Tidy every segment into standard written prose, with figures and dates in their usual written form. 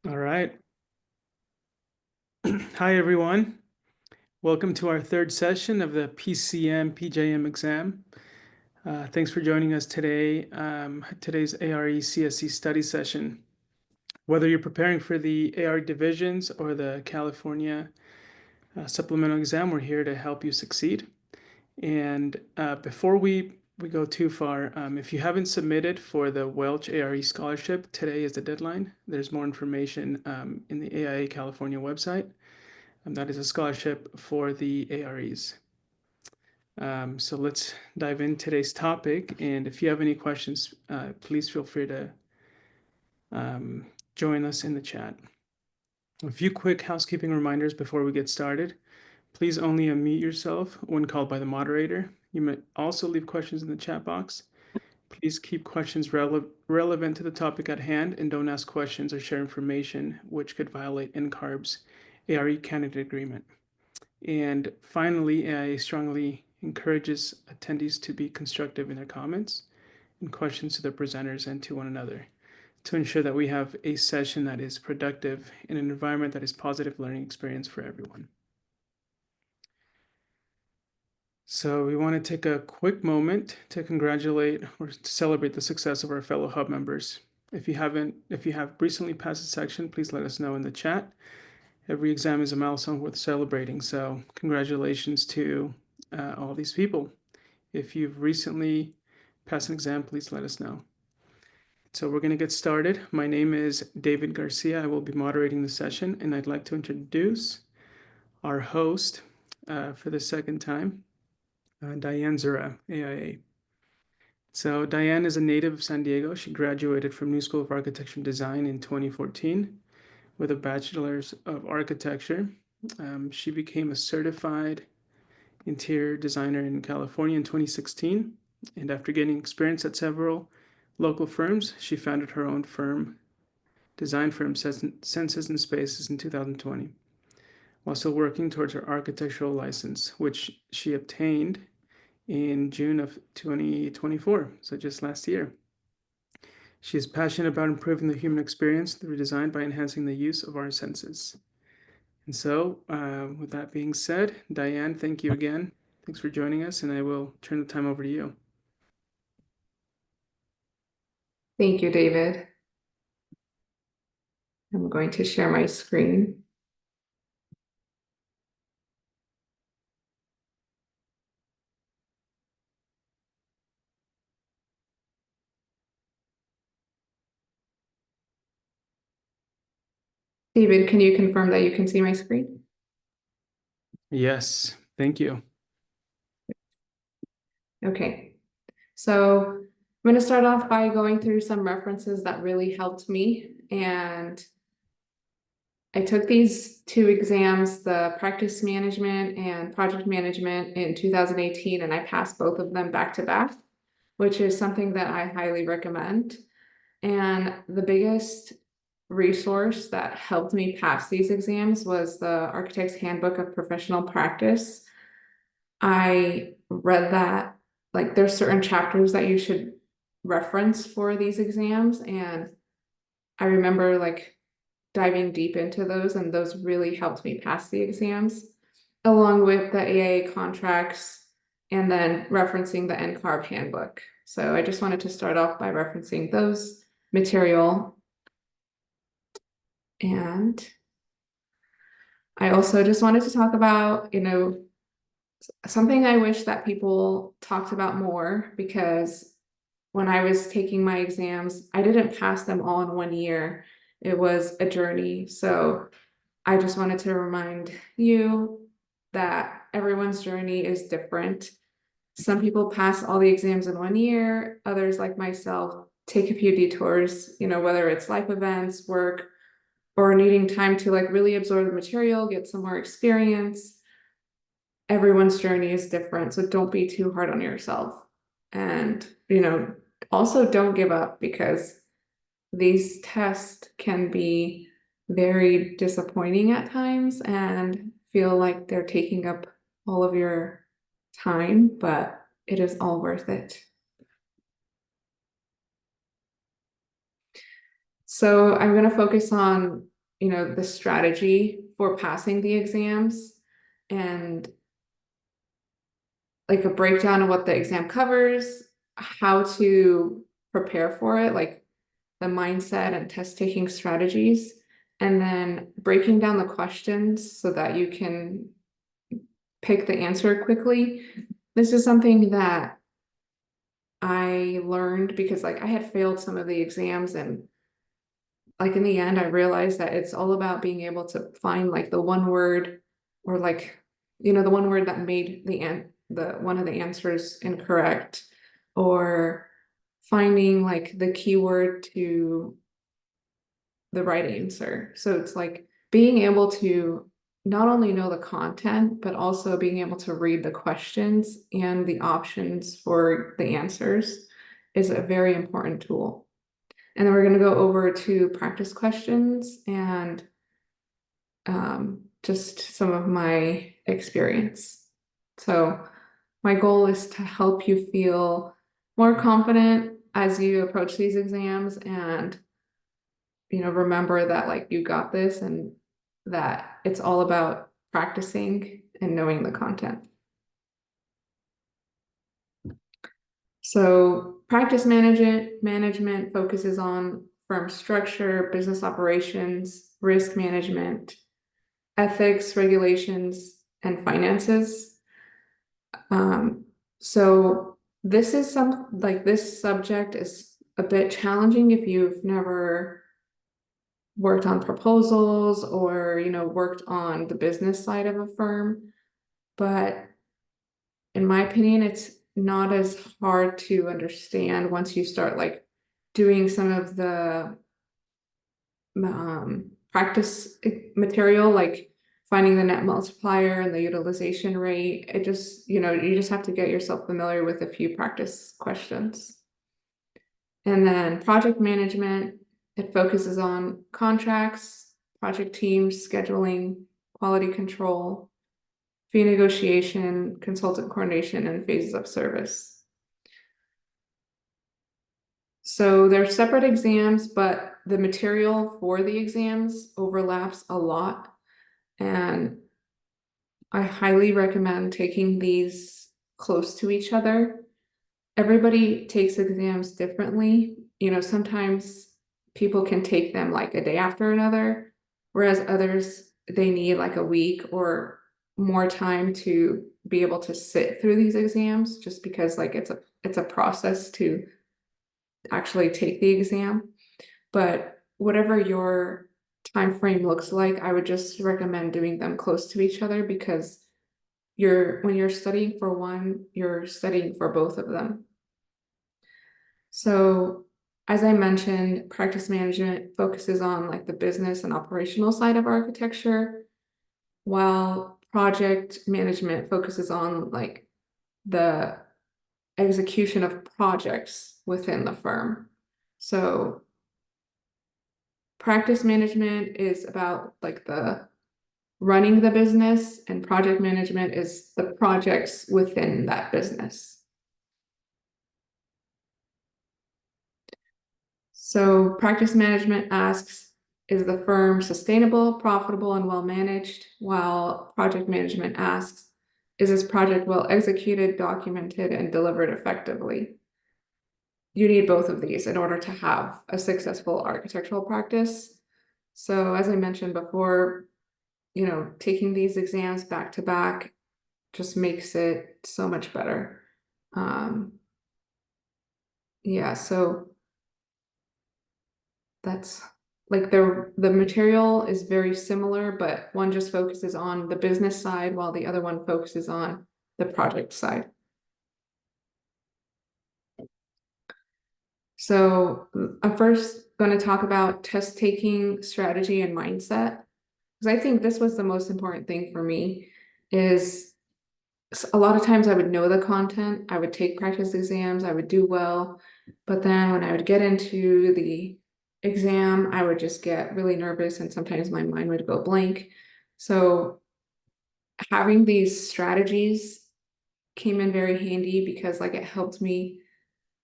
All right. Hi, everyone. Welcome to our third session of the PjM exam. Thanks for joining us today. Today's ARE CSE study session. Whether you're preparing for the ARE divisions or the California supplemental exam, we're here to help you succeed. And before we go too far, if you haven't submitted for the Welch ARE scholarship, today is the deadline. There's more information in the AIA California website. That is a scholarship for the AREs. So let's dive in today's topic. And if you have any questions, please feel free to join us in the chat. A few quick housekeeping reminders before we get started. Please only unmute yourself when called by the moderator. You may also leave questions in the chat box. Please keep questions relevant to the topic at hand and don't ask questions or share information which could violate NCARB's ARE candidate agreement. And finally, AIA strongly encourages attendees to be constructive in their comments and questions to the presenters and to one another to ensure that we have a session that is productive in an environment that is positive learning experience for everyone. So we want to take a quick moment to congratulate or to celebrate the success of our fellow hub members. If you have recently passed a section, please let us know in the chat. Every exam is a milestone worth celebrating. So congratulations to all these people. If you've recently passed an exam, please let us know. So we're going to get started. My name is David Garcia. I will be moderating the session, and I'd like to introduce our host for the second time, Diane Zoura, AIA. So Diane is a native of San Diego. She graduated from New School of Architecture and Design in 2014 with a Bachelor's of Architecture. She became a certified interior designer in California in 2016. And after gaining experience at several local firms, she founded her own firm, design firm Senses and Spaces, in 2020, while still working towards her architectural license, which she obtained in June of 2024, so just last year. She is passionate about improving the human experience through design by enhancing the use of our senses. And so, with that being said, Diane, thank you again. Thanks for joining us, and I will turn the time over to you. Thank you, David. I'm going to share my screen. David, can you confirm that you can see my screen? Yes, thank you. Okay, so I'm going to start off by going through some references that really helped me. And I took these two exams, the practice management and project management, in 2018, and I passed both of them back to back, which is something that I highly recommend. And the biggest resource that helped me pass these exams was the Architect's Handbook of Professional Practice. I read that, like, there's certain chapters that you should reference for these exams, and I remember like diving deep into those, and those really helped me pass the exams, along with the AIA contracts and then referencing the NCARB handbook. So I just wanted to start off by referencing those material. And I also just wanted to talk about, something I wish that people talked about more, because when I was taking my exams, I didn't pass them all in 1 year. It was a journey. So I just wanted to remind you that everyone's journey is different. Some people pass all the exams in 1 year, others, like myself, take a few detours, whether it's life events, work, or needing time to like really absorb the material, get some more experience. Everyone's journey is different, so don't be too hard on yourself. And, also don't give up, because these tests can be very disappointing at times and feel like they're taking up all of your time, but it is all worth it. So I'm going to focus on the strategy for passing the exams and like a breakdown of what the exam covers, how to prepare for it, like the mindset and test taking strategies, and then breaking down the questions so that you can pick the answer quickly. This is something that I learned because like I had failed some of the exams, and like in the end I realized that it's all about being able to find like the one word, or like the one word that made the one of the answers incorrect, or finding like the keyword to the right answer. So it's like being able to not only know the content, but also being able to read the questions and the options for the answers is a very important tool. And then we're going to go over to practice questions and just some of my experience. So my goal is to help you feel more confident as you approach these exams, and remember that like you got this and that it's all about practicing and knowing the content. So practice management focuses on firm structure, business operations, risk management, ethics, regulations, and finances. So this subject is a bit challenging if you've never worked on proposals or worked on the business side of a firm, but in my opinion it's not as hard to understand once you start like doing some of the practice material, like finding the net multiplier and the utilization rate. It just you just have to get yourself familiar with a few practice questions. And then project management, it focuses on contracts, project teams, scheduling, quality control, fee negotiation, consultant coordination, and phases of service. So they're separate exams, but the material for the exams overlaps a lot. And I highly recommend taking these close to each other. Everybody takes exams differently. Sometimes people can take them like a day after another, whereas others, they need like a week or more time to be able to sit through these exams, just because like it's a process to actually take the exam. But whatever your time frame looks like, I would just recommend doing them close to each other, because when you're studying for one, you're studying for both of them. So as I mentioned, practice management focuses on like the business and operational side of architecture, while project management focuses on like the execution of projects within the firm. So practice management is about like the running the business, and project management is the projects within that business. So practice management asks, is the firm sustainable, profitable, and well managed? While project management asks, is this project well executed, documented, and delivered effectively? You need both of these in order to have a successful architectural practice. So as I mentioned before, taking these exams back to back just makes it so much better. Yeah, so that's like the material is very similar, but one just focuses on the business side while the other one focuses on the project side. So I'm first going to talk about test taking strategy and mindset, because I think this was the most important thing for me. Is a lot of times I would know the content, I would take practice exams, I would do well, but then when I would get into the exam, I would just get really nervous and sometimes my mind would go blank. So having these strategies came in very handy, because like it helped me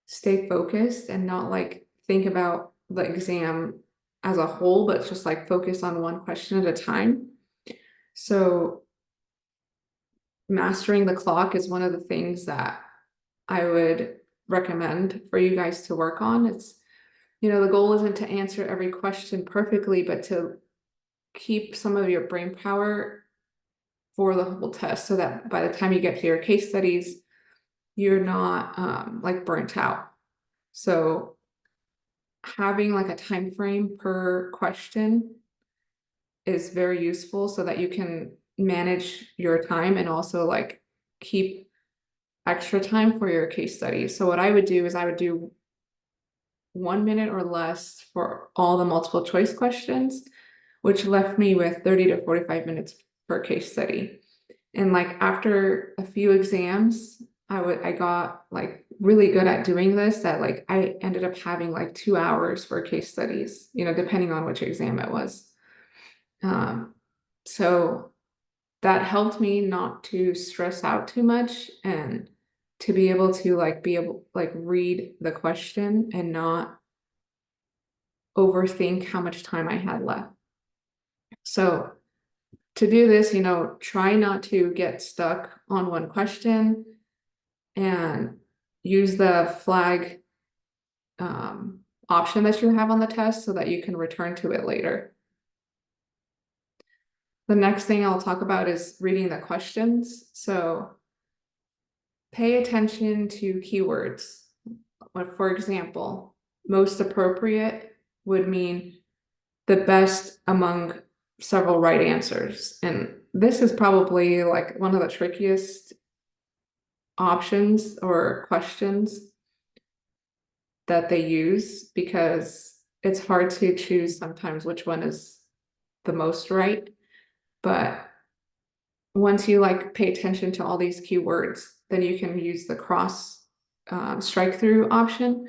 stay focused and not like think about the exam as a whole, but just like focus on one question at a time. So mastering the clock is one of the things that I would recommend for you guys to work on. It's, the goal isn't to answer every question perfectly, but to keep some of your brain power for the whole test so that by the time you get to your case studies, you're not like burnt out. So having like a time frame per question is very useful so that you can manage your time and also like keep extra time for your case studies. So what I would do is I would do 1 minute or less for all the multiple choice questions, which left me with 30 to 45 minutes per case study. And like after a few exams, I got like really good at doing this, that like I ended up having like 2 hours for case studies, depending on which exam it was. So that helped me not to stress out too much and to be able to like read the question and not overthink how much time I had left. So to do this, try not to get stuck on one question and use the flag option that you have on the test so that you can return to it later. The next thing I'll talk about is reading the questions. So pay attention to keywords. For example, most appropriate would mean the best among several right answers. And this is probably like one of the trickiest options or questions that they use because it's hard to choose sometimes which one is the most right. But once you like pay attention to all these keywords, then you can use the cross strike through option,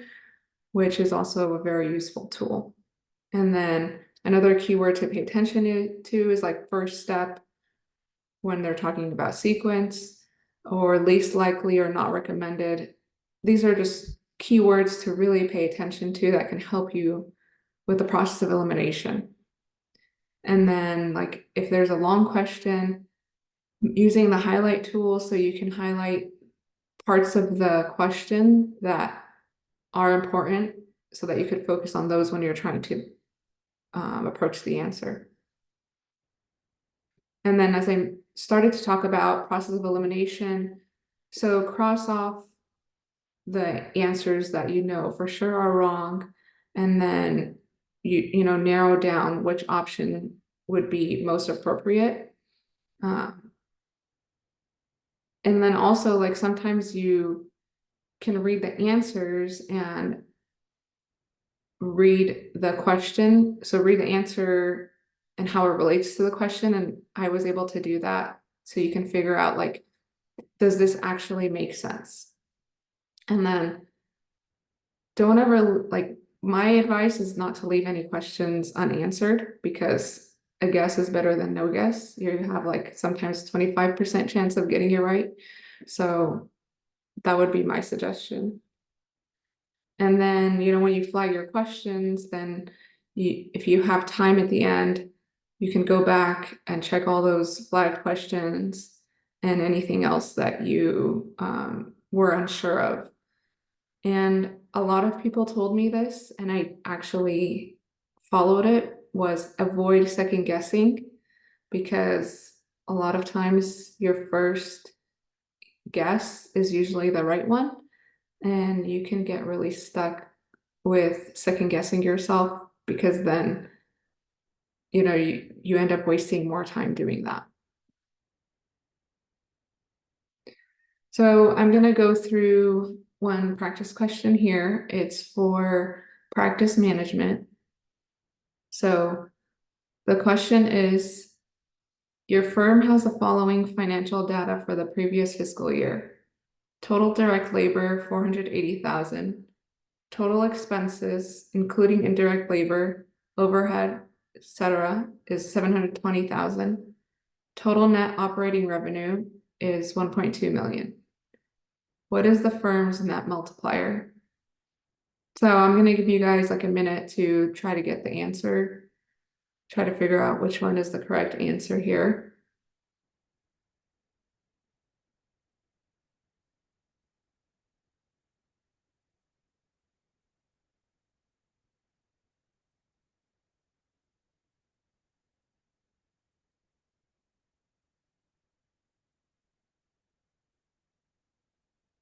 which is also a very useful tool. And then another keyword to pay attention to is like first step when they're talking about sequence, or least likely or not recommended. These are just keywords to really pay attention to that can help you with the process of elimination. And then like if there's a long question, using the highlight tool so you can highlight parts of the question that are important so that you could focus on those when you're trying to approach the answer. And then as I started to talk about process of elimination, so cross off the answers that you know for sure are wrong, and then narrow down which option would be most appropriate. And then also like sometimes you can read the answers and read the question. So read the answer and how it relates to the question. And I was able to do that. So you can figure out like, does this actually make sense? And then don't ever like, my advice is not to leave any questions unanswered because a guess is better than no guess. You have like sometimes 25% chance of getting it right. So that would be my suggestion. And then, when you flag your questions, then if you have time at the end, you can go back and check all those flagged questions and anything else that you were unsure of. And a lot of people told me this, and I actually followed it, was avoid second guessing, because a lot of times your first guess is usually the right one. And you can get really stuck with second guessing yourself because then, you end up wasting more time doing that. So I'm going to go through one practice question here. It's for practice management. So the question is, your firm has the following financial data for the previous fiscal year. Total direct labor, 480,000. Total expenses, including indirect labor, overhead, etc., is 720,000. Total net operating revenue is 1.2 million. What is the firm's net multiplier? So I'm gonna give you guys like a minute to try to get the answer, try to figure out which one is the correct answer here.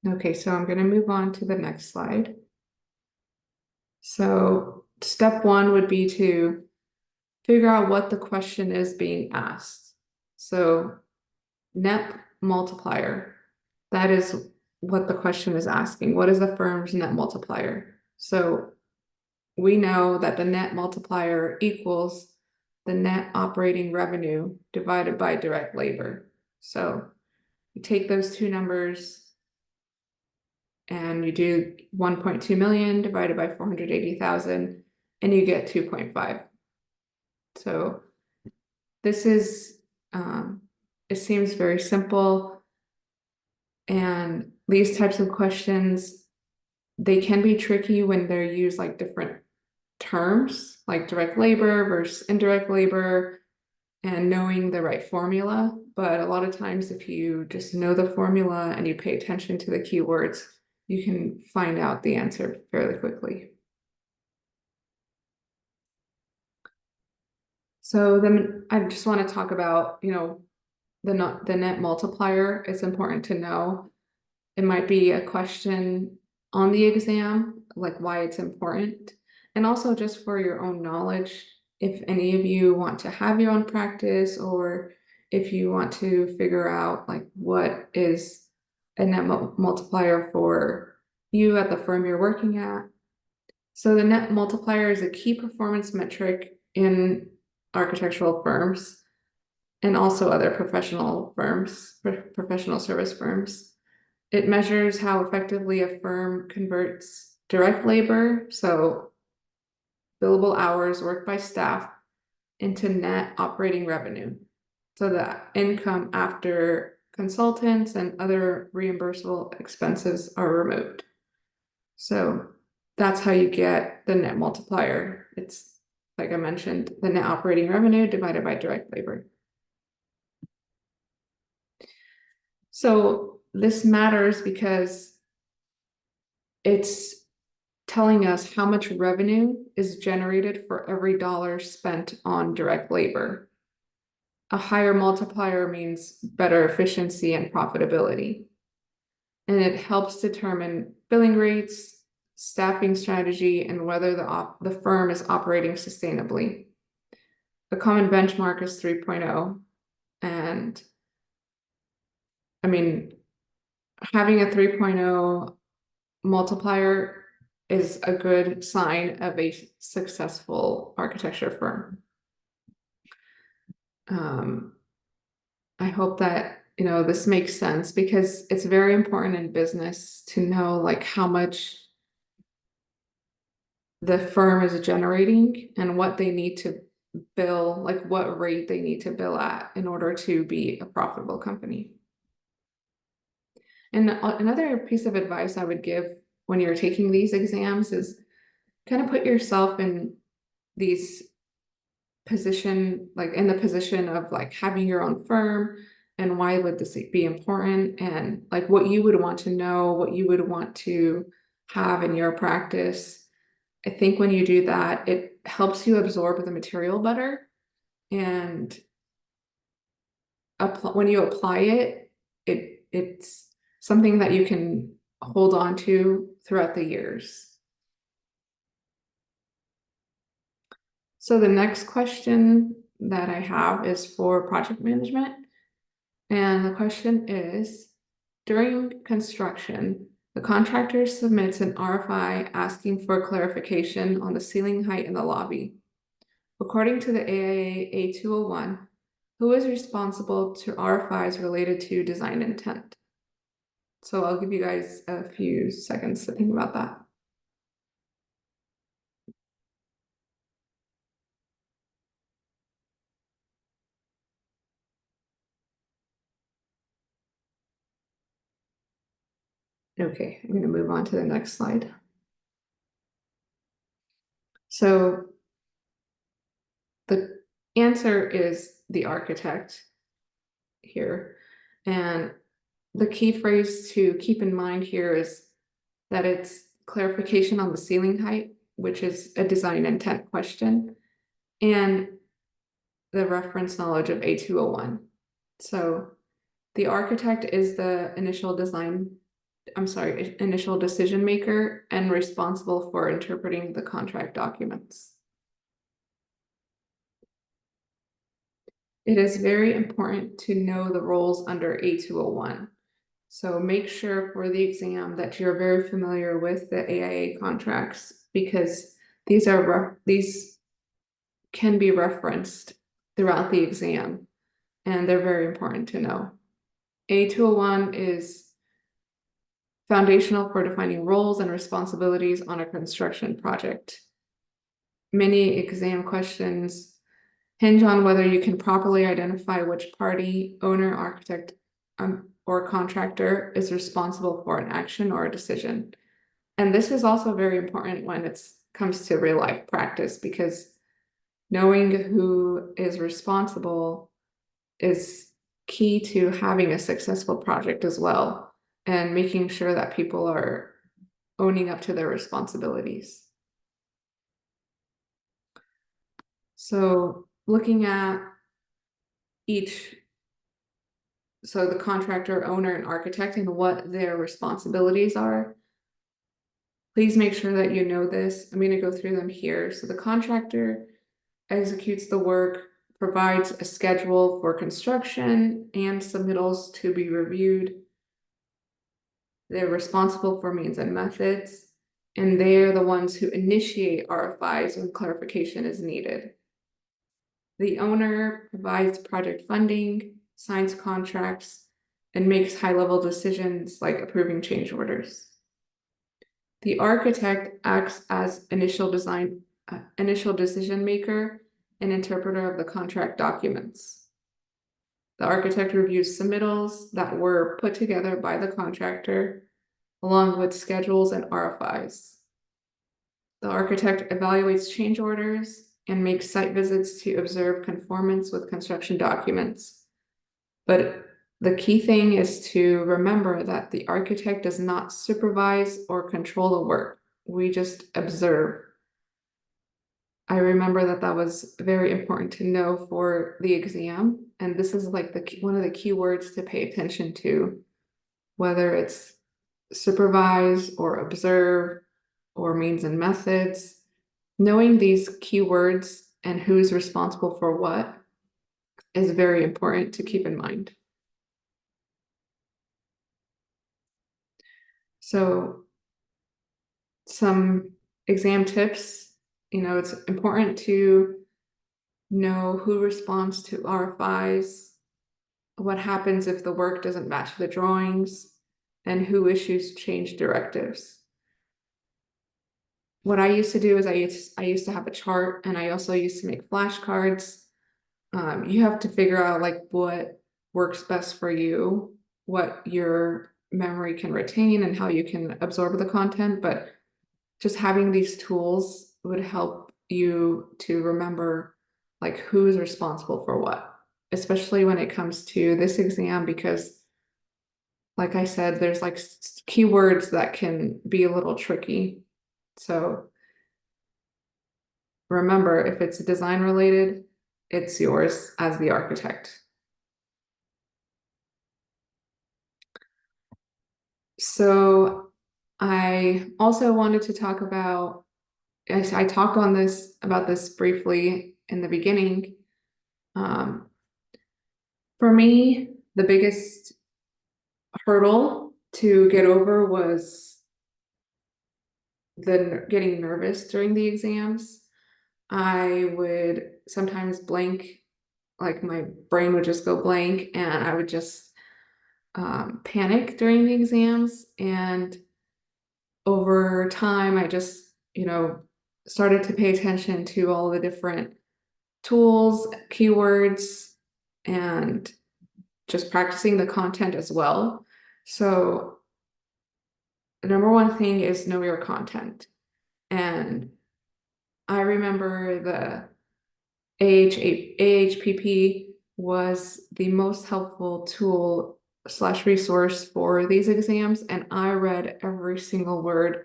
Okay, so I'm gonna move on to the next slide. So step one would be to figure out what the question is being asked. So net multiplier, that is what the question is asking. What is the firm's net multiplier? So we know that the net multiplier equals the net operating revenue divided by direct labor. So you take those two numbers and you do 1.2 million divided by 480,000 and you get 2.5. So this is, it seems very simple. And these types of questions, they can be tricky when they're used like different terms, like direct labor versus indirect labor, and knowing the right formula. But a lot of times, if you just know the formula and you pay attention to the keywords, you can find out the answer fairly quickly. So then I just want to talk about, the net multiplier. It's important to know. It might be a question on the exam, like why it's important. And also just for your own knowledge, if any of you want to have your own practice or if you want to figure out like what is a net multiplier for you at the firm you're working at. So the net multiplier is a key performance metric in architectural firms and also other professional firms, professional service firms. It measures how effectively a firm converts direct labor, so billable hours worked by staff, into net operating revenue. So the income after consultants and other reimbursable expenses are removed. So that's how you get the net multiplier. It's, like I mentioned, the net operating revenue divided by direct labor. So this matters because it's telling us how much revenue is generated for every dollar spent on direct labor. A higher multiplier means better efficiency and profitability. And it helps determine billing rates, staffing strategy, and whether the firm is operating sustainably. The common benchmark is 3.0. And I mean, having a 3.0 multiplier is a good sign of a successful architecture firm. I hope that, this makes sense because it's very important in business to know like how much the firm is generating and what they need to bill, like what rate they need to bill at in order to be a profitable company. And another piece of advice I would give when you're taking these exams is kind of put yourself in these like in the position of like having your own firm and why would this be important and like what you would want to know, what you would want to have in your practice. I think when you do that, it helps you absorb the material better and when you apply it, it's something that you can hold on to throughout the years. So the next question that I have is for project management. And the question is, during construction, the contractor submits an RFI asking for clarification on the ceiling height in the lobby. According to the AIA A201, who is responsible to RFIs related to design intent? So I'll give you guys a few seconds to think about that. Okay, I'm going to move on to the next slide. So the answer is the architect here. And the key phrase to keep in mind here is that it's clarification on the ceiling height, which is a design intent question, and the reference knowledge of A201. So the architect is the initial decision maker and responsible for interpreting the contract documents. It is very important to know the roles under A201. So make sure for the exam that you're very familiar with the AIA contracts, because these can be referenced throughout the exam, and they're very important to know. A201 is foundational for defining roles and responsibilities on a construction project. Many exam questions hinge on whether you can properly identify which party, owner, architect, or contractor is responsible for an action or a decision. And this is also very important when it comes to real life practice, because knowing who is responsible is key to having a successful project as well, and making sure that people are owning up to their responsibilities. So looking at so the contractor, owner, and architect and what their responsibilities are. Please make sure that you know this. I'm going to go through them here. So the contractor executes the work, provides a schedule for construction and submittals to be reviewed. They're responsible for means and methods, and they're the ones who initiate RFIs when clarification is needed. The owner provides project funding, signs contracts, and makes high-level decisions like approving change orders. The architect acts as initial decision maker and interpreter of the contract documents. The architect reviews submittals that were put together by the contractor, along with schedules and RFIs. The architect evaluates change orders and makes site visits to observe conformance with construction documents. But the key thing is to remember that the architect does not supervise or control the work. We just observe. I remember that was very important to know for the exam. And this is like one of the key words to pay attention to, whether it's supervise or observe or means and methods. Knowing these keywords and who's responsible for what is very important to keep in mind. So some exam tips, it's important to know who responds to RFIs, what happens if the work doesn't match the drawings, and who issues change directives. What I used to do is I used to have a chart, and I also used to make flashcards. You have to figure out like what works best for you, what your memory can retain, and how you can absorb the content. But just having these tools would help you to remember like who's responsible for what, especially when it comes to this exam, because like I said, there's like keywords that can be a little tricky. So remember, if it's design related, it's yours as the architect. So I also wanted to talk about, I talked about this briefly in the beginning. For me, the biggest hurdle to get over was getting nervous during the exams. I would sometimes blank, like my brain would just go blank, and I would just panic during the exams. And over time, I just, started to pay attention to all the different tools, keywords, and just practicing the content as well. So the number one thing is know your content. And I remember the AHPP was the most helpful tool slash resource for these exams, and I read every single word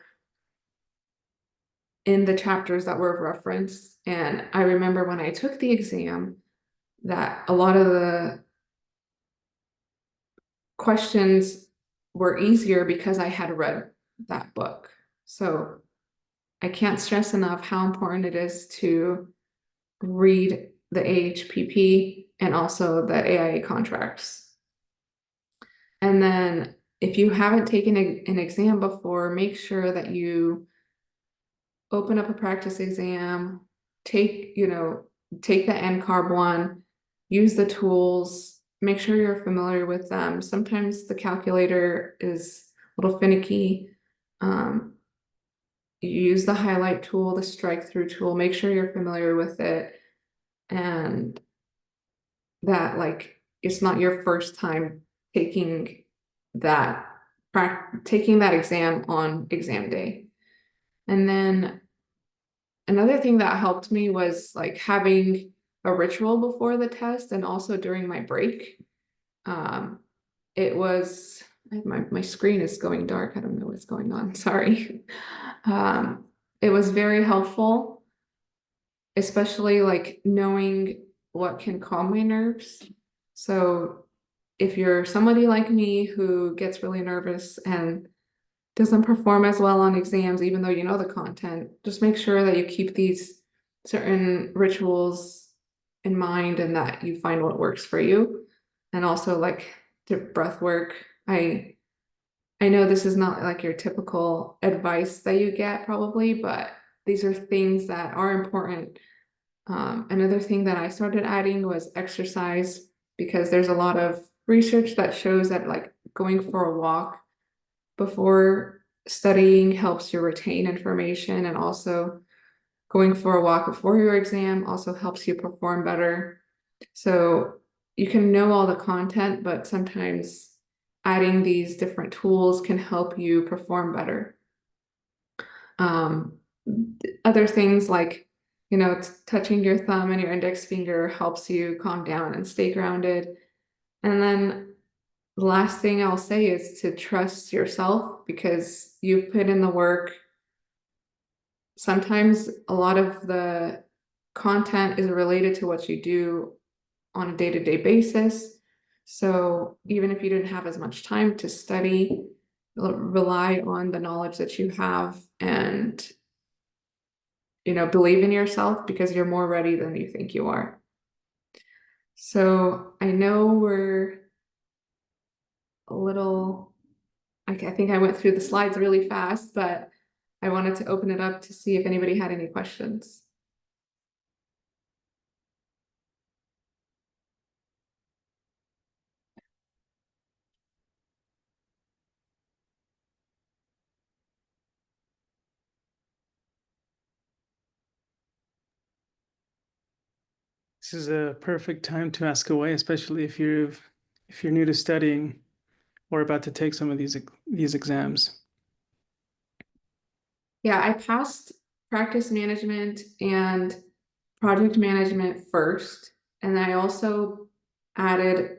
in the chapters that were referenced. And I remember when I took the exam that a lot of the questions were easier because I had read that book. So I can't stress enough how important it is to read the AHPP and also the AIA contracts. And then if you haven't taken an exam before, make sure that you open up a practice exam, take the NCARB one, use the tools, make sure you're familiar with them. Sometimes the calculator is a little finicky. You use the highlight tool, the strike through tool, make sure you're familiar with it, and that like it's not your first time taking that taking that exam on exam day. And then another thing that helped me was like having a ritual before the test and also during my break. Um, it was my screen is going dark. I don't know what's going on. Sorry. It was very helpful, especially like knowing what can calm my nerves. So if you're somebody like me who gets really nervous and doesn't perform as well on exams, even though you know the content, just make sure that you keep these certain rituals in mind and that you find what works for you. And also like the breath work. I know this is not like your typical advice that you get probably, but these are things that are important. Another thing that I started adding was exercise because there's a lot of research that shows that like going for a walk before studying helps you retain information, and also going for a walk before your exam also helps you perform better. So you can know all the content, but sometimes adding these different tools can help you perform better. Um, Other things like, touching your thumb and your index finger helps you calm down and stay grounded. And then the last thing I'll say is to trust yourself because you've put in the work. Sometimes a lot of the content is related to what you do on a day-to-day basis. So even if you didn't have as much time to study, rely on the knowledge that you have and believe in yourself because you're more ready than you think you are. So I know we're a little, I think I went through the slides really fast, but I wanted to open it up to see if anybody had any questions. This is a perfect time to ask away, especially if you're new to studying or about to take some of these exams. Yeah, I passed practice management and project management first, and I also added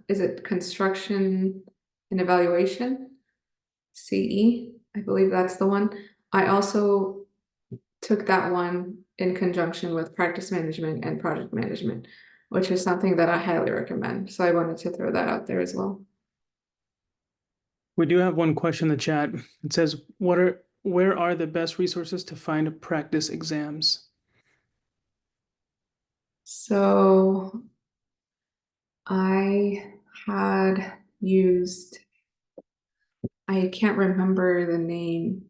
is it construction and evaluation? CE, I believe that's the one. I also took that one in conjunction with practice management and project management, which is something that I highly recommend. So I wanted to throw that out there as well. We do have one question in the chat. It says, where are the best resources to find practice exams? So I had used, I can't remember the name.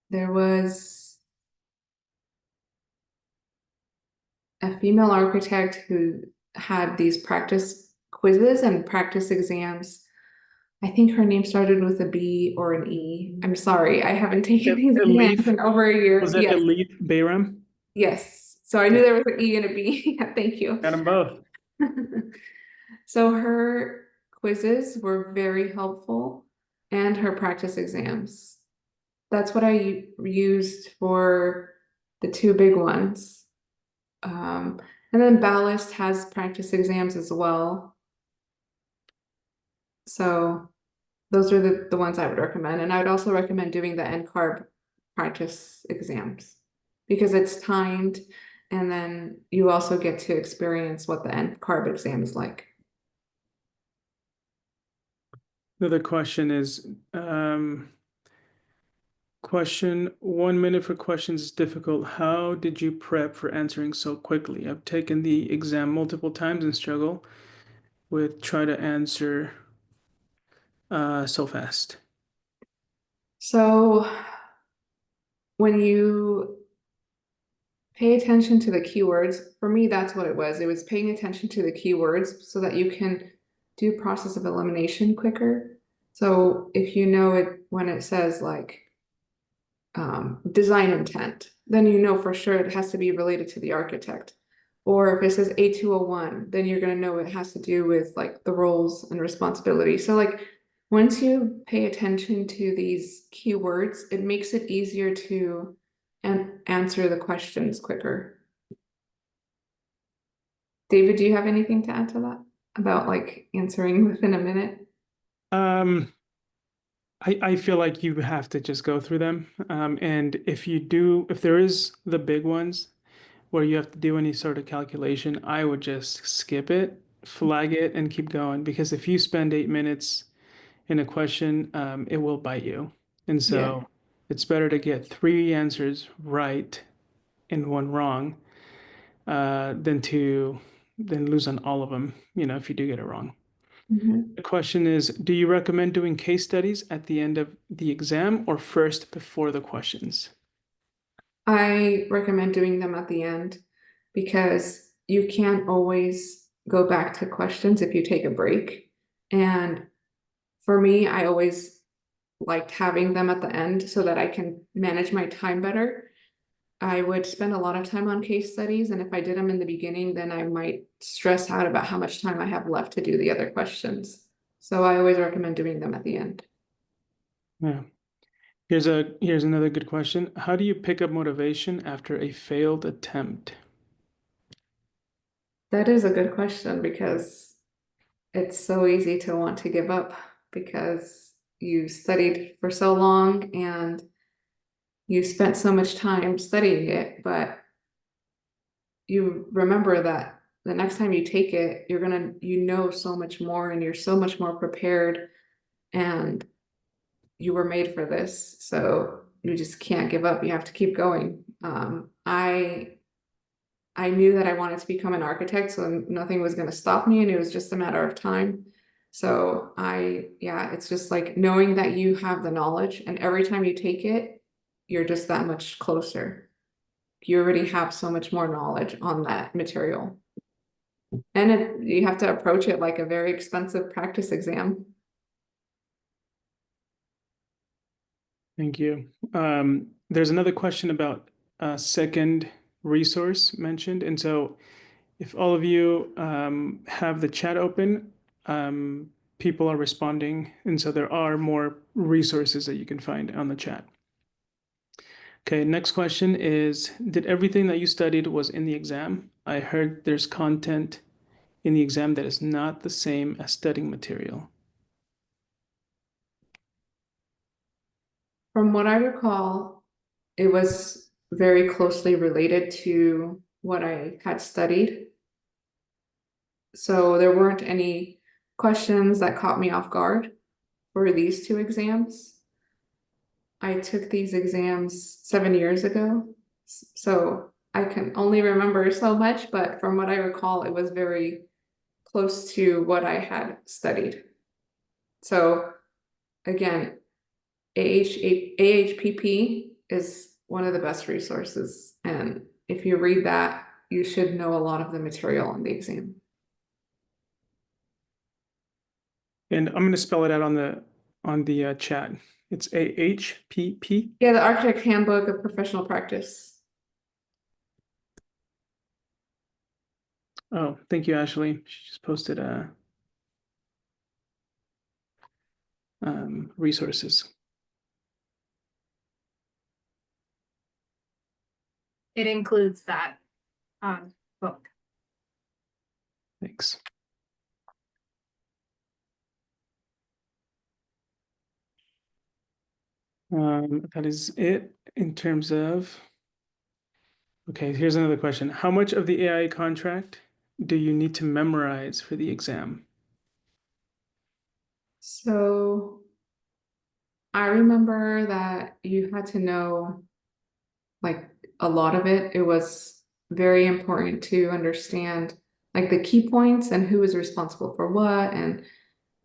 There was a female architect who had these practice quizzes and practice exams. I think her name started with a B or an E. I'm sorry, I haven't taken these exams Elif, in over a year. was it Yes, Elif Bayram? yes. So I knew Okay, there was an E and a B. Thank you. got them both. So her quizzes were very helpful and her practice exams. That's what I used for the two big ones. And then Ballast has practice exams as well. So those are the ones I would recommend. And I would also recommend doing the NCARB practice exams because it's timed and then you also get to experience what the NCARB exam is like. Another question is, question 1 minute for questions is difficult. How did you prep for answering so quickly? I've taken the exam multiple times and struggle with try to answer so fast. So when you pay attention to the keywords, for me, that's what it was. It was paying attention to the keywords so that you can do process of elimination quicker. So if you know it when it says like design intent, then you know for sure it has to be related to the architect. Or if it says A201, then you're going to know it has to do with like the roles and responsibilities. So like once you pay attention to these keywords, it makes it easier to answer the questions quicker. David, do you have anything to add to that about like answering within a minute? Um, I feel like you have to just go through them. And if there is the big ones where you have to do any sort of calculation, I would just skip it, flag it, and keep going. Because if you spend 8 minutes in a question, it will bite you. And Yeah. so it's better to get three answers right and one wrong, than lose on all of them, if you do get it wrong. Mhm. The question is, do you recommend doing case studies at the end of the exam or first before the questions? I recommend doing them at the end because you can't always go back to questions if you take a break. And for me, I always liked having them at the end so that I can manage my time better. I would spend a lot of time on case studies, and if I did them in the beginning, then I might stress out about how much time I have left to do the other questions. So I always recommend doing them at the end. Yeah. Here's another good question. How do you pick up motivation after a failed attempt? That is a good question because it's so easy to want to give up because you studied for so long and you spent so much time studying it, but you remember that the next time you take it, you know so much more and you're so much more prepared and you were made for this. So you just can't give up. You have to keep going. I knew that I wanted to become an architect, so nothing was going to stop me, and it was just a matter of time. So yeah, it's just like knowing that you have the knowledge, and every time you take it, you're just that much closer. You already have so much more knowledge on that material. And you have to approach it like a very expensive practice exam. Thank you. There's another question about a second resource mentioned. And so if all of you have the chat open, people are responding. And so there are more resources that you can find on the chat. Okay, next question is, did everything that you studied was in the exam? I heard there's content in the exam that is not the same as studying material. From what I recall, it was very closely related to what I had studied. So there weren't any questions that caught me off guard for these two exams. I took these exams 7 years ago, so I can only remember so much, but from what I recall, it was very close to what I had studied. So again, AHPP is one of the best resources, and if you read that, you should know a lot of the material on the exam. And I'm going to spell it out on the chat. It's AHPP. Yeah, the Architect Handbook of Professional Practice. Oh, thank you, Ashley. She just posted resources. it includes that book. Thanks. That is it in terms of, okay, here's another question. How much of the AI contract do you need to memorize for the exam? So I remember that you had to know like a lot of it. It was very important to understand like the key points and who is responsible for what and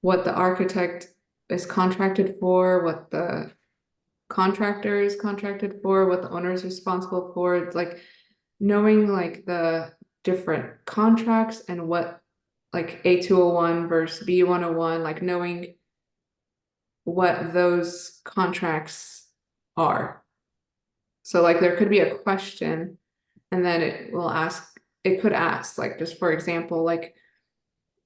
what the architect is contracted for, what the contractor is contracted for, what the owner is responsible for. It's like knowing like the different contracts and what like A201 versus B101, like knowing what those contracts are. So like there could be a question and then it could ask, like just for example, like,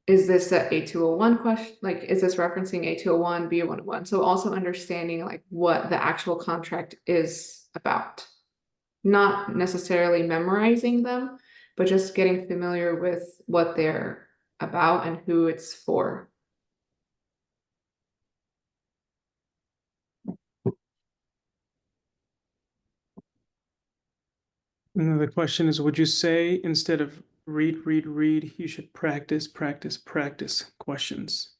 is this a A201 question? Like, is this referencing A201, B101? So also understanding like what the actual contract is about. Not necessarily memorizing them, but just getting familiar with what they're about and who it's for. And the question is, would you say instead of read, read, read, you should practice, practice, practice questions?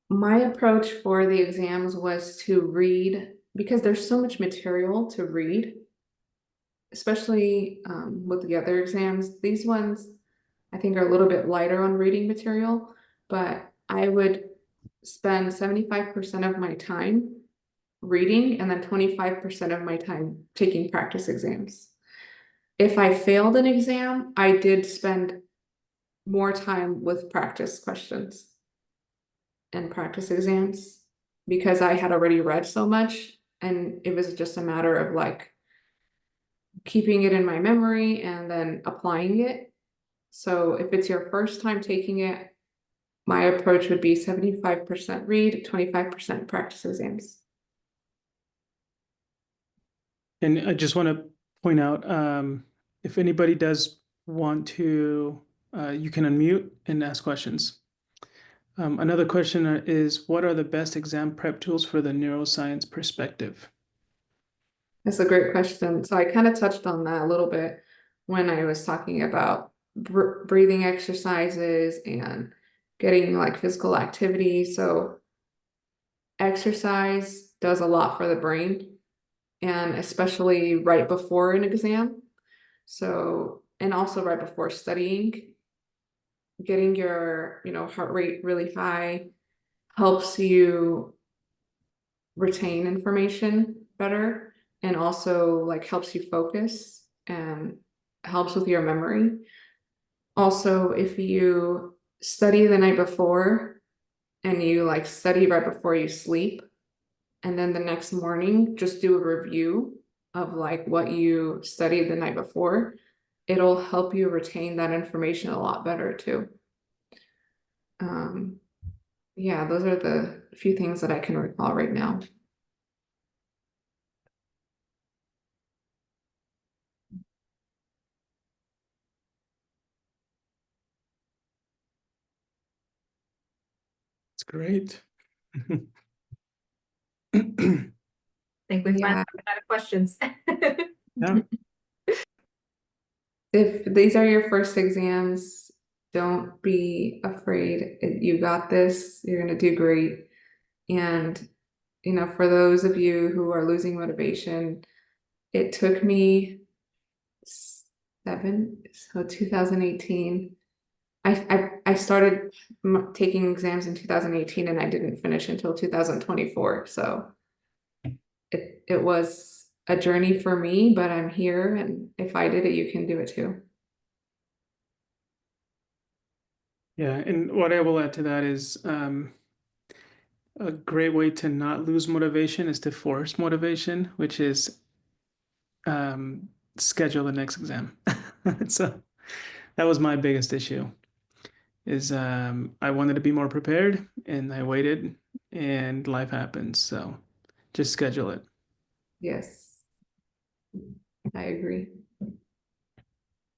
My approach for the exams was to read because there's so much material to read, especially with the other exams. These ones I think are a little bit lighter on reading material, but I would spend 75% of my time reading and then 25% of my time taking practice exams. If I failed an exam, I did spend more time with practice questions and practice exams because I had already read so much and it was just a matter of like keeping it in my memory and then applying it. So if it's your first time taking it, my approach would be 75% read, 25% practice exams. And I just want to point out, if anybody does want to, you can unmute and ask questions. Another question is, what are the best exam prep tools for the neuroscience perspective? That's a great question. So I kind of touched on that a little bit when I was talking about breathing exercises and getting like physical activity. So exercise does a lot for the brain and especially right before an exam. So, and also right before studying, getting your, heart rate really high helps you retain information better and also like helps you focus and helps with your memory. Also, if you study the night before and you like study right before you sleep, and then the next morning just do a review of like what you studied the night before, it'll help you retain that information a lot better too. Yeah, those are the few things that I can recall right now. It's great. I think we Yeah. finally ran out of questions. Yeah. If these are your first exams, don't be afraid. You got this. You're going to do great. And, for those of you who are losing motivation, it took me 2018. I started taking exams in 2018 and I didn't finish until 2024. So it was a journey for me, but I'm here. And if I did it, you can do it too. Yeah, and what I will add to that is a great way to not lose motivation is to force motivation, which is schedule the next exam. So that was my biggest issue is I wanted to be more prepared and I waited and life happens. So just schedule it. Yes. I agree.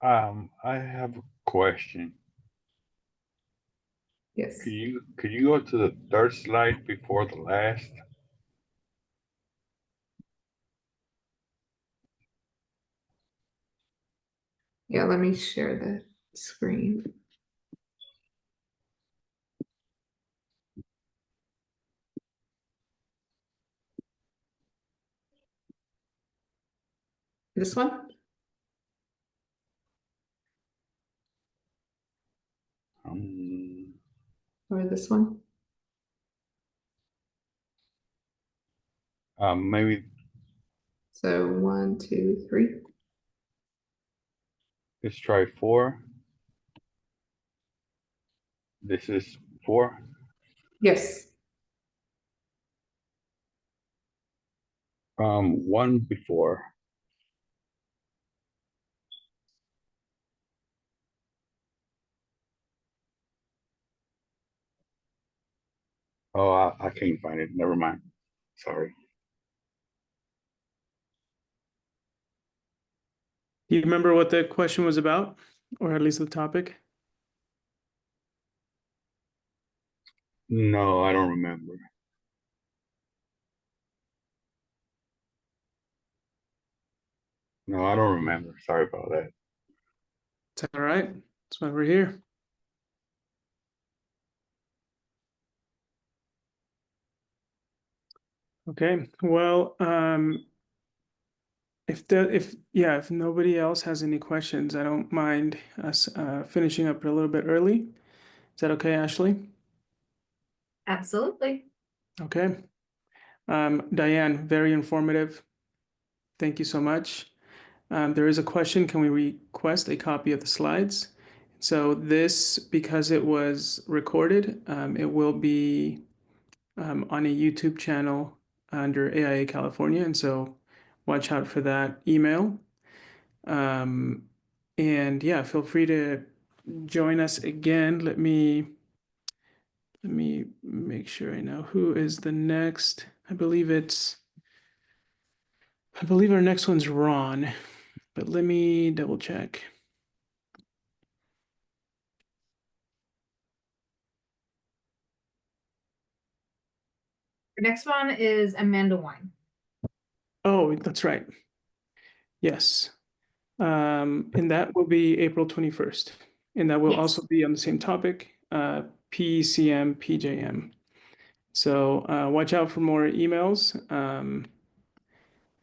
I have a question. Yes. Could you go to the third slide before the last? Yeah, let me share the screen. This one Um, or this one? Maybe So 1, 2, 3. let's try 4. This is 4. Yes. 1 before. Oh, I can't find it. Never mind. Sorry. Do you remember what the question was about, or at least the topic? No, I don't remember. No, I don't remember. Sorry about that. It's all right. That's why we're here. Okay. Well, if nobody else has any questions, I don't mind us finishing up a little bit early. Is that okay, Ashley? Absolutely. Okay. Diane, very informative. Thank you so much. There is a question, can we request a copy of the slides? So this, because it was recorded, it will be on a YouTube channel under AIA California, and so watch out for that email. And yeah, feel free to join us again. Let me make sure I know who is the next. I believe our next one's Ron, but let me double check. The next one is Amanda Wine. Oh, that's right. Yes. And that will be April 21st. And that will Yes. also be on the same topic, PcM, PjM. So watch out for more emails.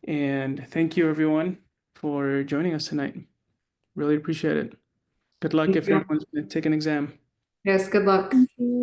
And thank you, everyone, for joining us tonight. Really appreciate it. Good luck Thank if you. anyone's going to take an exam. Yes, good luck. Thank you.